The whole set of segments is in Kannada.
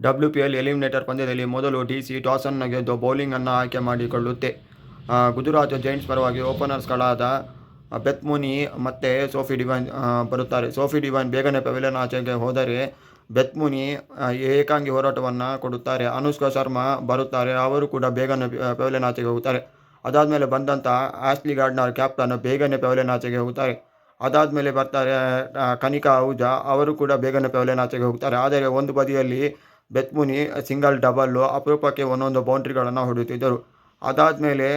WPL ಎಲಿಮಿನೇಟರ್ ಪಂದ್ಯದಲ್ಲಿ ಮೊದಲು DC ಟಾಸನ್ನು ಗೆದ್ದು ಬೌಲಿಂಗನ್ನು ಆಯ್ಕೆ ಮಾಡಿಕೊಳ್ಳುತ್ತೆ. ಗುಜರಾತ್ ಜೈಂಟ್ಸ್ ಪರವಾಗಿ ಓಪನರ್ಸ್ಗಳಾದ ಬೆತ್ ಮುನಿ ಮತ್ತು ಸೋಫಿ ಡಿವೈನ್ ಬರುತ್ತಾರೆ. ಸೋಫಿ ಡಿವೈನ್ ಬೇಗನೆ ಪೆವಿಲಿಯನ್ ಆಚೆಗೆ ಹೋದರೆ ಬೆತ್ ಮುನಿ ಏಕಾಂಗಿ ಹೋರಾಟವನ್ನು ಕೊಡುತ್ತಾರೆ. ಅನುಷ್ಕಾ ಶರ್ಮಾ ಬರುತ್ತಾರೆ, ಅವರು ಕೂಡ ಬೇಗನೆ ಪೆವಿಲಿಯನ್ ಆಚೆಗೆ ಹೋಗುತ್ತಾರೆ. ಅದಾದಮೇಲೆ ಬಂದಂಥ ಆಶ್ಲಿ ಗಾರ್ಡ್ನರ್ ಕ್ಯಾಪ್ಟನ್ ಬೇಗನೆ ಪೆವಿಲಿಯನ್ ಆಚೆಗೆ ಹೋಗುತ್ತಾರೆ. ಅದಾದಮೇಲೆ ಬರ್ತಾರೆ ಕನಿಕಾ ಅಹುಜಾ, ಅವರು ಕೂಡ ಬೇಗನೆ ಪೆವಿಲಿಯನ್ ಆಚೆಗೆ ಹೋಗ್ತಾರೆ. ಆದರೆ ಒಂದು ಬದಿಯಲ್ಲಿ ಬೆತ್ ಮುನಿ ಸಿಂಗಲ್ ಡಬಲ್ಲು ಅಪರೂಪಕ್ಕೆ ಒಂದೊಂದು ಬೌಂಡ್ರಿಗಳನ್ನು ಹೊಡೆಯುತ್ತಿದ್ದರು. ಅದಾದಮೇಲೆ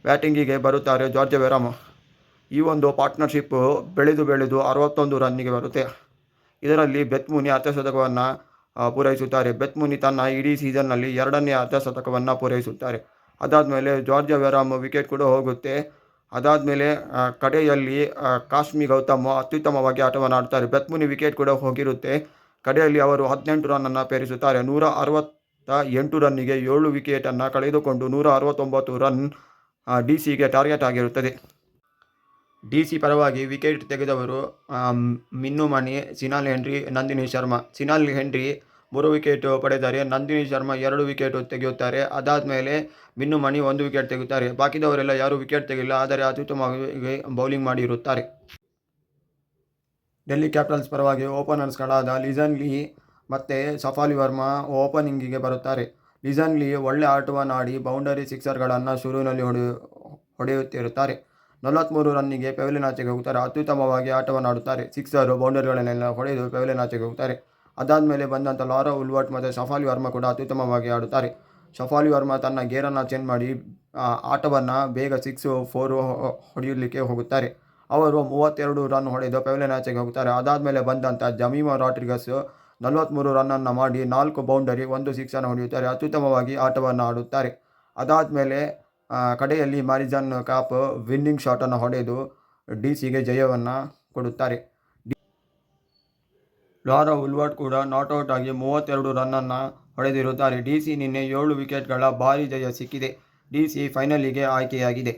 ಬ್ಯಾಟಿಂಗಿಗೆ ಬರುತ್ತಾರೆ ಜಾರ್ಜ್ ವೆರಾಮ್. ಈ ಒಂದು ಪಾರ್ಟ್ನರ್ಶಿಪ್ಪು ಬೆಳೆದು 61 ರನ್ನಿಗೆ ಬರುತ್ತೆ. ಇದರಲ್ಲಿ ಬೆತ್ ಮುನಿ ಅರ್ಧಶತಕವನ್ನು ಪೂರೈಸುತ್ತಾರೆ. ಬೆತ್ ಮುನಿ ತನ್ನ ಇಡೀ ಸೀಸನ್ನಲ್ಲಿ 2ನೇ ಅರ್ಧಶತಕವನ್ನು ಪೂರೈಸುತ್ತಾರೆ. ಅದಾದಮೇಲೆ ಜಾರ್ಜ್ ವೆರಾಮ್ ವಿಕೆಟ್ ಕೂಡ ಹೋಗುತ್ತೆ. ಅದಾದಮೇಲೆ ಕಡೆಯಲ್ಲಿ ಕಾಶ್ಮಿ ಗೌತಮ್ ಅತ್ಯುತ್ತಮವಾಗಿ ಆಟವನ್ನು ಆಡುತ್ತಾರೆ. ಬೆತ್ ಮುನಿ ವಿಕೆಟ್ ಕೂಡ ಹೋಗಿರುತ್ತೆ. ಕಡೆಯಲ್ಲಿ ಅವರು 18 ರನ್ನನ್ನು ಪೇರಿಸುತ್ತಾರೆ. 168 ರನ್ನಿಗೆ 7 ವಿಕೆಟನ್ನು ಕಳೆದುಕೊಂಡು 169 ರನ್ DCಗೆ ಟಾರ್ಗೆಟ್ ಆಗಿರುತ್ತದೆ. DC ಪರವಾಗಿ ವಿಕೆಟ್ ತೆಗೆದವರು Minnu Mani, Shinelle Henry, Nandini Sharma. Shinelle Henry 3 wicket ಪಡೆದರೆ ನಂದಿನಿ ಶರ್ಮಾ 2 ವಿಕೆಟ್ ತೆಗೆಯುತ್ತಾರೆ. ಅದಾದಮೇಲೆ ಮಿನ್ನು ಮಣಿ 1 ವಿಕೆಟ್ ತೆಗೆಯುತ್ತಾರೆ. ಬಾಕಿದವರೆಲ್ಲ ಯಾರೂ ವಿಕೆಟ್ ತೆಗೆಯಿಲ್ಲ, ಆದರೆ ಅತ್ಯುತ್ತಮವಾಗಿ ಬೌಲಿಂಗ್ ಮಾಡಿರುತ್ತಾರೆ. ಡೆಲ್ಲಿ ಕ್ಯಾಪಿಟಲ್ಸ್ ಪರವಾಗಿ ಓಪನರ್ಸ್ಗಳಾದ ಲಿಸನ್ ಲೀ ಮತ್ತು ಸಫಾಲಿ ವರ್ಮಾ ಓಪನಿಂಗಿಗೆ ಬರುತ್ತಾರೆ. ಲಿಸನ್ ಲೀ ಒಳ್ಳೆ ಆಟವನ್ನು ಆಡಿ ಬೌಂಡರಿ ಸಿಕ್ಸರ್ಗಳನ್ನು ಶುರುವಿನಲ್ಲಿ ಹೊಡೆಯುತ್ತಿರುತ್ತಾರೆ. 43 ರನ್ನಿಗೆ ಪೆವಿಲಿಯನ್ ಆಚೆಗೆ ಹೋಗುತ್ತಾರೆ. ಅತ್ಯುತ್ತಮವಾಗಿ ಆಟವನ್ನು ಆಡುತ್ತಾರೆ. ಸಿಕ್ಸರು ಬೌಂಡರಿಗಳನ್ನೆಲ್ಲ ಹೊಡೆದು ಪೆವಿಲಿಯನ್ ಆಚೆಗೆ ಹೋಗುತ್ತಾರೆ. ಅದಾದಮೇಲೆ ಬಂದಂಥ ಲಾರಾ ಉಲ್ವರ್ಟ್ ಮತ್ತು ಶಫಾಲಿ ವರ್ಮಾ ಕೂಡ ಅತ್ಯುತ್ತಮವಾಗಿ ಆಡುತ್ತಾರೆ. ಶಫಾಲಿ ವರ್ಮಾ ತನ್ನ ಗೇರನ್ನು ಚೇಂಜ್ ಮಾಡಿ ಆಟವನ್ನು ಬೇಗ 6-4 ಹೊಡೆಯಲಿಕ್ಕೆ ಹೋಗುತ್ತಾರೆ. ಅವರು 32 ರನ್ ಹೊಡೆದು ಪೆವಿಲಿಯನ್ ಆಚೆಗೆ ಹೋಗುತ್ತಾರೆ. ಅದಾದಮೇಲೆ ಬಂದಂಥ ಜಮೀಮಾ ರಾಡ್ರಿಗಸ್ 43 ರನ್ನನ್ನು ಮಾಡಿ 4 ಬೌಂಡರಿ 1 ಸಿಕ್ಸನ್ನು ಹೊಡೆಯುತ್ತಾರೆ. ಅತ್ಯುತ್ತಮವಾಗಿ ಆಟವನ್ನು ಆಡುತ್ತಾರೆ. ಅದಾದಮೇಲೆ ಕಡೆಯಲ್ಲಿ ಮಾರಿಜನ್ ಕಾಪ್ ವಿನ್ನಿಂಗ್ ಶಾಟನ್ನು ಹೊಡೆದು DCಗೆ ಜಯವನ್ನು ಕೊಡುತ್ತಾರೆ. ಲಾರಾ ಉಲ್ವರ್ಟ್ ಕೂಡ ನಾಟ್ಔಟ್ ಆಗಿ 32 ರನ್ನನ್ನು ಹೊಡೆದಿರುತ್ತಾರೆ. DC ನಿನ್ನೆ 7 ವಿಕೆಟ್ಗಳ ಭಾರೀ ಜಯ ಸಿಕ್ಕಿದೆ. DC ಫೈನಲಿಗೆ ಆಯ್ಕೆಯಾಗಿದೆ.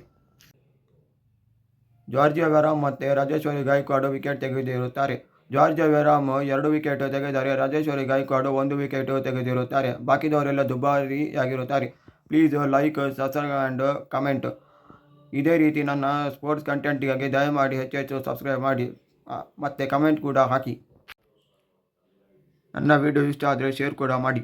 ಜಾರ್ಜ್ ವೆರಾಮ್ ಮತ್ತು ರಾಜೇಶ್ವರಿ ಗಾಯಕ್ವಾಡ್ ವಿಕೆಟ್ ತೆಗೆದಿರುತ್ತಾರೆ. ಜಾರ್ಜ್ ವೆರಾಮ್ 2 ವಿಕೆಟ್ ತೆಗೆದರೆ ರಾಜೇಶ್ವರಿ ಗಾಯಕ್ವಾಡ್ 1 ವಿಕೆಟ್ ತೆಗೆದಿರುತ್ತಾರೆ. ಬಾಕಿದವರೆಲ್ಲ ದುಬಾರಿಯಾಗಿರುತ್ತಾರೆ. Please like, subscribe and comment. ಇದೇ ರೀತಿ ನನ್ನ ಸ್ಪೋರ್ಟ್ಸ್ ಕಂಟೆಂಟ್ಗಾಗಿ ದಯಮಾಡಿ ಹೆಚ್ಚು ಸಬ್ಸ್ಕ್ರೈಬ್ ಮಾಡಿ ಮತ್ತು ಕಮೆಂಟ್ ಕೂಡ ಹಾಕಿ. ನನ್ನ ವಿಡಿಯೋ ಇಷ್ಟ ಆದರೆ ಶೇರ್ ಕೂಡ ಮಾಡಿ.